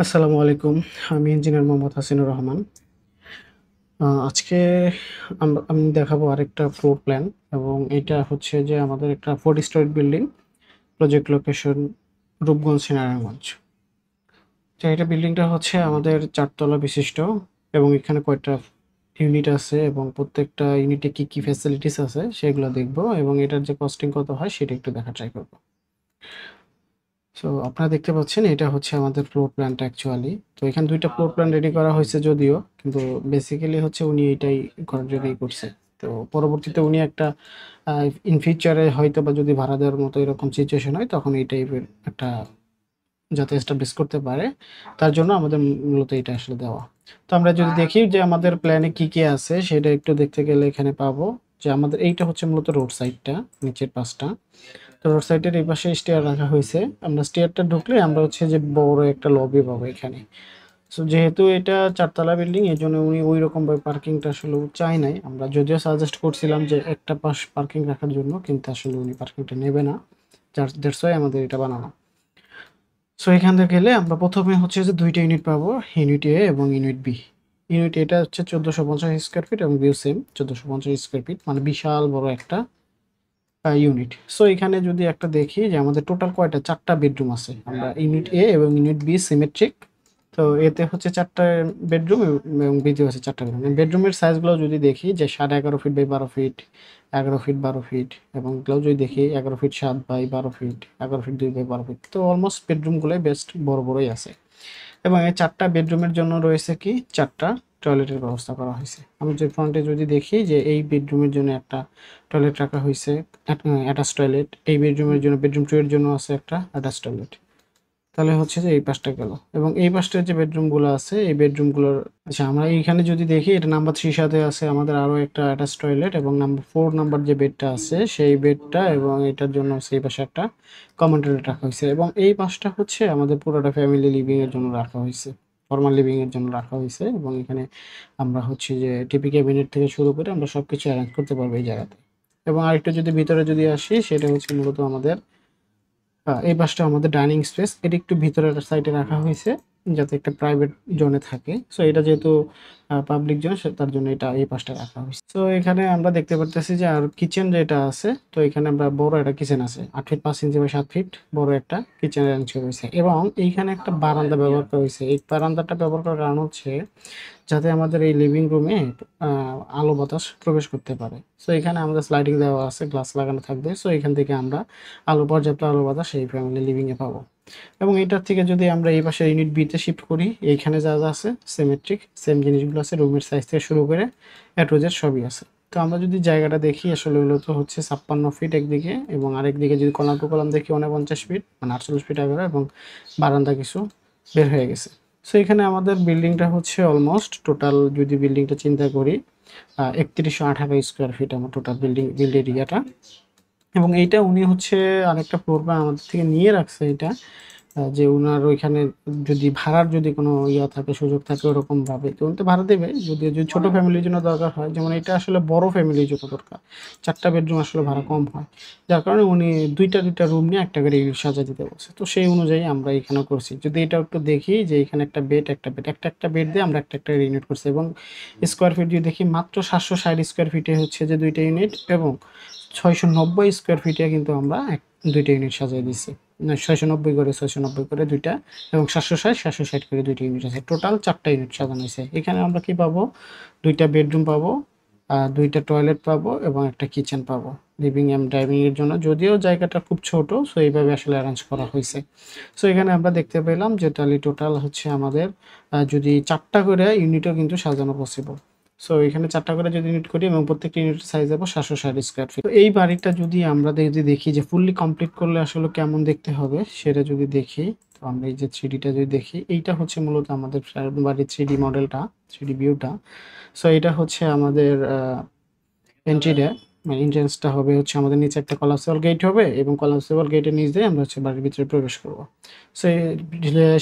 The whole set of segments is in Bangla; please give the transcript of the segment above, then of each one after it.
আসসালামু আলাইকুম। আমি ইঞ্জিনিয়ার মোহাম্মদ হাসিনুর রহমান। আজকে আমি দেখাবো আরেকটা ফ্লোর প্ল্যান এবং এটা হচ্ছে যে আমাদের একটা 4 story building, project location Rupganj, Narayanganj. তো এটা বিল্ডিংটা হচ্ছে আমাদের ৪ তলা বিশিষ্ট এবং এখানে কয়টা ইউনিট আছে এবং প্রত্যেকটা ইউনিটে কি ফ্যাসিলিটিস আছে সেগুলো দেখব এবং এটার যে কস্টিং কত হয় সেটা একটু দেখার ট্রাই করব। সো আপনারা দেখতে পাচ্ছেন এটা হচ্ছে আমাদের ফ্লোর প্ল্যানটা অ্যাকচুয়ালি। তো এখানে ২ টা ফ্লোর প্ল্যান রেডি করা হয়েছে যদিও, কিন্তু বেসিক্যালি হচ্ছে উনি এইটাই করার জন্যই করছে। তো পরবর্তীতে উনি একটা আ ইন ফিউচারে হয়তোবা যদি ভাড়া দেওয়ার মতো এরকম সিচুয়েশন হয় তখন এই টাইপের একটা যাতে এস্টাবলিশ করতে পারে, তার জন্য আমাদের মূলত এটা আসলে দেওয়া। তো আমরা যদি দেখি যে আমাদের প্ল্যানে কি আছে সেটা একটু দেখতে গেলে এখানে পাবো যে আমাদের এইটা হচ্ছে মূলত রোড সাইডটা, নিচের পাশটা। তো রোড সাইডের এই পাশে স্টেয়ার রাখা হয়েছে। আমরা স্টেয়ারটা ঢুকলে আমরা হচ্ছে যে বড় একটা লবি পাবো এখানে। সো যেহেতু এটা ৪ তলা বিল্ডিং এজন্য উনি ঐরকমভাবে পার্কিংটা আসলে চায় নাই। আমরা যদিও সাজেস্ট করছিলাম যে একটা পাশ পার্কিং রাখার জন্য, কিন্তু আসলে উনি পার্কিংটা নেবে না। দ্যাটস ওয়াই আমাদের এটা বানানো। সো এখান থেকে গেলে আমরা ১ম এ হচ্ছে যে ২ টা ইউনিট পাবো। ইউনিট এ এবং ইউনিট বি। ইউনিট এটা হচ্ছে ১৪৫০ স্কয়ার ফিট এবং বিও সেম ১৪৫০ স্কয়ার ফিট, মানে বিশাল বড় একটা ইউনিট। সো এখানে যদি একটা দেখি যে আমাদের টোটাল কয়টা ৪ টা বেডরুম আছে। আমরা ইউনিট এ এবং ইউনিট বি সিমেট্রিক। তো এতে হচ্ছে ৪ টা বেডরুম এবং বিতে হচ্ছে ৪ টা বেডরুম। বেডরুমের সাইজগুলো যদি দেখি যে 11.5 feet by 12 feet, 11 feet 12 feet এবং এগুলোও যদি দেখি 11 feet ৭ by 12 feet, 11 feet ২ by 12 feet. তো অলমোস্ট বেডরুমগুলোই বেস্ট বড়ই আছে। এবং এই ৪ টা বেডরুমের জন্য রয়েছে কি ৪ টা টয়লেটের ব্যবস্থা করা হইছে। আমি যে ফ্রন্টে যদি দেখি যে এই বেডরুমের জন্য একটা টয়লেট রাখা হইছে, অ্যাটাচ টয়লেট। এই বেডরুমের জন্য, বেডরুম 2 এর জন্য আছে একটা অ্যাটাচ টয়লেট। তাহলে হচ্ছে যে এই পাশটা গেল এবং এই পাশটার যে বেডরুমগুলো আছে এই বেডরুমগুলোর, আচ্ছা আমরা এইখানে যদি দেখি এটা নাম্বার 3 সাথে আছে আমাদের আরো একটা অ্যাটাচ টয়লেট এবং নাম্বার 4 নাম্বার যে বেডটা আছে সেই বেডটা এবং এটার জন্য সেই পাশে একটা কমন টয়লেট রাখা হয়েছে এবং এই পাশটা হচ্ছে আমাদের পুরোটা ফ্যামিলি লিভিং এর জন্য রাখা হয়েছে, ফর্মাল লিভিং এর জন্য রাখা হয়েছে এবং এখানে আমরা হচ্ছে যে টিভি ক্যাবিনেট থেকে শুরু করে আমরা সবকিছু অ্যারেঞ্জ করতে পারবো এই জায়গাতে। এবং আরেকটু যদি ভিতরে যদি আসি সেটা হচ্ছে মূলত আমাদের এই পাশটা আমাদের ডাইনিং স্পেস। এটা একটু ভিতরের সাইডে রাখা হয়েছে যাতে একটা প্রাইভেট জোনে থাকে। সো এটা যেহেতু পাবলিক জোন তার জন্য এটা এই পাশটা রাখা হয়েছে। সো এখানে আমরা দেখতে পারতেছি যে আর কিচেন যেটা আছে, তো এখানে আমরা বড় একটা কিচেন আছে ৮ ফিট ৫ ইঞ্চি বা ৭ ফিট বড় একটা কিচেন অ্যারেঞ্জ করা হয়েছে এবং এইখানে একটা বারান্দা ব্যবহার করা হয়েছে। এই বারান্দাটা ব্যবহার করার কারণ হচ্ছে যাতে আমাদের এই লিভিং রুমে আলো বাতাস প্রবেশ করতে পারে। সো এখানে আমাদের স্লাইডিং দেওয়া আছে, গ্লাস লাগানো থাকবে। সো এখান থেকে আমরা পর্যাপ্ত আলো বাতাস এই ফ্যামিলি লিভিং এ পাবো। এবং এটার থেকে যদি আমরা এই পাশে ইউনিট বি তে শিফট করি, এইখানে যা আছে সিমেট্রিক সেম জিনিসগুলো আছে, রুমের সাইজ থেকে শুরু করে এ টু জেড সবই আছে। তো আমরা যদি জায়গাটা দেখি আসলে মূলত হচ্ছে ৫৬ ফিট একদিকে এবং আরেকদিকে যদি কলাম টু কলাম দেখি ৪৯ ফিট, মানে ৪৮ ফিট আগে এবং বারান্দা কিছু বের হয়ে গেছে। সো এখানে আমাদের বিল্ডিংটা হচ্ছে অলমোস্ট টোটাল যদি বিল্ডিংটা চিন্তা করি ৩১১৮ স্কোয়ার ফিট আমার টোটাল বিল্ড এরিয়াটা। এবং এইটা উনি হচ্ছে আরেকটা ফ্লোর প্ল্যান আমাদের থেকে নিয়ে রাখছে এটা, যে উনার ওইখানে যদি ভাড়ার যদি কোনো ইয়া থাকে, সুযোগ থাকে ওরকমভাবে তো উনি তো ভাড়া দেবে। যদি ছোট ফ্যামিলির জন্য দরকার হয়, যেমন এটা আসলে বড় ফ্যামিলির জন্য দরকার। ৪ টা বেডরুম আসলে ভাড়া কম হয়। যার কারণে উনি ২টা রুম নিয়ে একটা করে ইউনিট সাজায় দিতে বলছে। তো সেই অনুযায়ী আমরা এখানেও করছি। যদি এটা একটু দেখি যে এখানে একটা বেড, একটা বেড দিয়ে আমরা একটা ইউনিট করছি এবং স্কোয়ার ফিট যদি দেখি মাত্র ৭৬০ স্কোয়ার ফিটে হচ্ছে যে ২ টা ইউনিট এবং ৬৯০ স্কোয়ার ফিটে কিন্তু আমরা ২ টা ইউনিট সাজিয়ে দিছি। না ৬৯০ করে ২ টা এবং ৭৬০ করে ২ টা ইউনিট আছে। টোটাল ৪ টা ইউনিট সাজানো হইছে। এখানে আমরা কি পাবো? ২ টা বেডরুম পাবো, ২ টা টয়লেট পাবো এবং একটা কিচেন পাবো। লিভিং এন্ড ডাইনিং এর জন্য যদিও জায়গাটা খুব ছোট, সো এইভাবে আসলে অ্যারেঞ্জ করা হইছে। সো এখানে আমরা দেখতে পেলাম যে টোটাল হচ্ছে আমাদের যদি ৪ টা করে ইউনিটও কিন্তু সাজানো পসিবল। সো এখানে ৪ টা করে যদি ইউনিট করি এবং প্রত্যেকটা ইউনিটের সাইজ হবে ৭৬০ স্কয়ার ফিট। তো এই বাড়িটা যদি আমরা যদি দেখি যে ফুললি কমপ্লিট করলে আসলে কেমন দেখতে হবে সেটা যদি দেখি, তো আমরা এই যে 3D টা যদি দেখি, এইটা হচ্ছে মূলত আমাদের বাড়ির 3D মডেলটা, 3D ভিউটা। সো এটা হচ্ছে আমাদের এন্ট্রিটা, মানে এন্ট্রান্সটা হবে হচ্ছে আমাদের নিচে একটা কলাপসেবল গেট হবে এবং কলাপসেবল গেটের নিচ দিয়ে আমরা হচ্ছে বাড়ির ভিতরে প্রবেশ করব। সো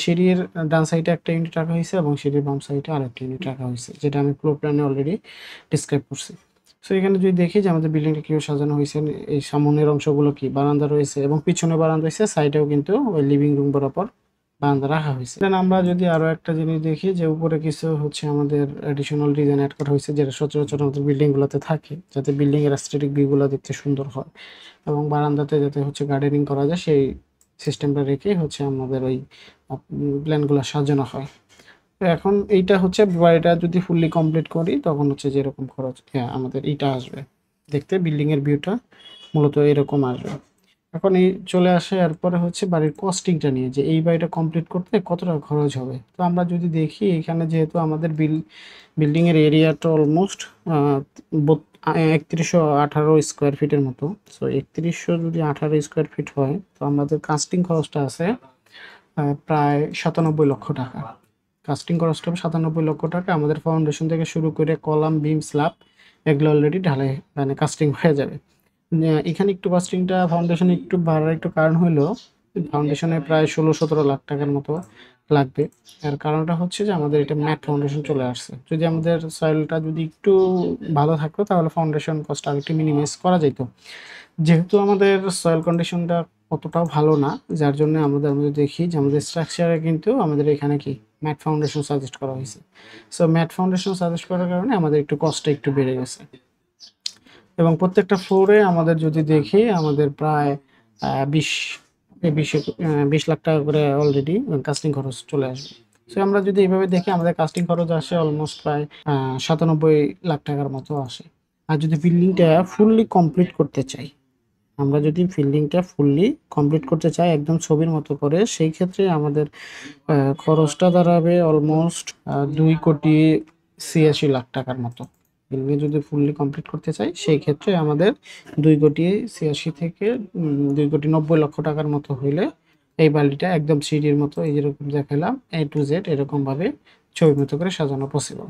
সিঁড়ির ডান সাইডে একটা ইউনিট রাখা হয়েছে এবং সিঁড়ির বাম সাইডে আরেকটা ইউনিট রাখা হয়েছে, যেটা আমি ফ্লোর প্ল্যানে অলরেডি ডিসক্রাইব করছি। সো এখানে যদি দেখি যে আমাদের বিল্ডিংটা কিভাবে সাজানো হয়েছে, এই সামনের অংশগুলো কি বারান্দা রয়েছে এবং পিছনে বারান্দা রয়েছে, সাইডেও কিন্তু ওই লিভিং রুম বরাবর বারান্দা রাখা হয়েছে। দেন আমরা যদি আরো একটা জিনিস দেখি যে উপরে কিছু হচ্ছে আমাদের অ্যাডিশনাল ডিজাইন অ্যাড করা হয়েছে, যেটা সচরাচর আমাদের বিল্ডিং গুলোতে থাকে, যাতে বিল্ডিং এর অ্যাস্থেটিক ভিউ গুলো দেখতে সুন্দর হয় এবং বারান্দাতে যাতে হচ্ছে গার্ডেনিং করা যায় সেই সিস্টেমটা রেখে হচ্ছে আমাদের ওই প্ল্যানগুলো সাজানো হয়। তো এখন এইটা হচ্ছে বাড়িটা যদি ফুললি কমপ্লিট করি তখন হচ্ছে যেরকম খরচ, হ্যাঁ, আমাদের এইটা আসবে দেখতে, বিল্ডিং এর ভিউটা মূলত এরকম আসবে। এখন এই চলে আসে এরপরে হচ্ছে বাড়ির কস্টিংটা নিয়ে, যে এই বাড়িটা কমপ্লিট করতে কত টাকা খরচ হবে। তো আমরা যদি দেখি এখানে যেহেতু আমাদের বিল্ডিং এর এরিয়াটা অলমোস্ট 3118 স্কোয়ার ফিটের মতো। সো 3118 স্কোয়ার ফিট হয়, তো আমাদের কাস্টিং খরচটা আছে প্রায় 97 লক্ষ টাকা। কাস্টিং খরচটা 97 লক্ষ টাকা। আমাদের ফাউন্ডেশন থেকে শুরু করে কলাম, বিম, স্ল্যাব এগুলো অলরেডি ঢালাই মানে কাস্টিং হয়ে যাবে। এখানে একটু কাস্টিংটা ফাউন্ডেশনে একটু বাড়ার একটু কারণ হলো ফাউন্ডেশনে প্রায় 16-17 লাখ টাকার মতো লাগবে। এর কারণটা হচ্ছে যে আমাদের এটা ম্যাট ফাউন্ডেশন চলে আসছে। যদি আমাদের সয়েলটা যদি একটু ভালো থাকতো তাহলে ফাউন্ডেশন কস্ট আর একটু মিনিমাইজ করা যেত। যেহেতু আমাদের সয়েল কন্ডিশনটা অতটাও ভালো না, যার জন্য আমরা দেখি যে আমাদের স্ট্রাকচারে কিন্তু আমাদের এখানে কি ম্যাট ফাউন্ডেশন সাজেস্ট করা হয়েছে। সো ম্যাট ফাউন্ডেশন সাজেস্ট করার কারণে আমাদের একটু কস্টটা একটু বেড়ে গেছে। এবং প্রত্যেকটা ফ্লোরে আমাদের যদি দেখি আমাদের প্রায় 20 লাখ টাকা করে অলরেডি কাস্টিং খরচ চলে আসবে। সো আমরা যদি এইভাবে দেখি আমাদের কাস্টিং খরচ আসে অলমোস্ট প্রায় 97 লাখ টাকার মতো আসে। আর যদি বিল্ডিংটা ফুললি কমপ্লিট করতে চাই, আমরা যদি বিল্ডিংটা ফুললি কমপ্লিট করতে চাই একদম ছবির মতো করে, সেই ক্ষেত্রে আমাদের খরচটা দাঁড়াবে অলমোস্ট 2,86 লাখ টাকার মতো। বিল্ডিং যদি ফুললি কমপ্লিট করতে চাই সেই ক্ষেত্রে আমাদের 2,86 থেকে 2,90 লক্ষ টাকার মতো হইলে এই বাড়িটা একদম সিঁড়ির মতো এই যেরকম দেখালাম A to Z এরকম ভাবে ছবির মতো করে সাজানো পসিবল।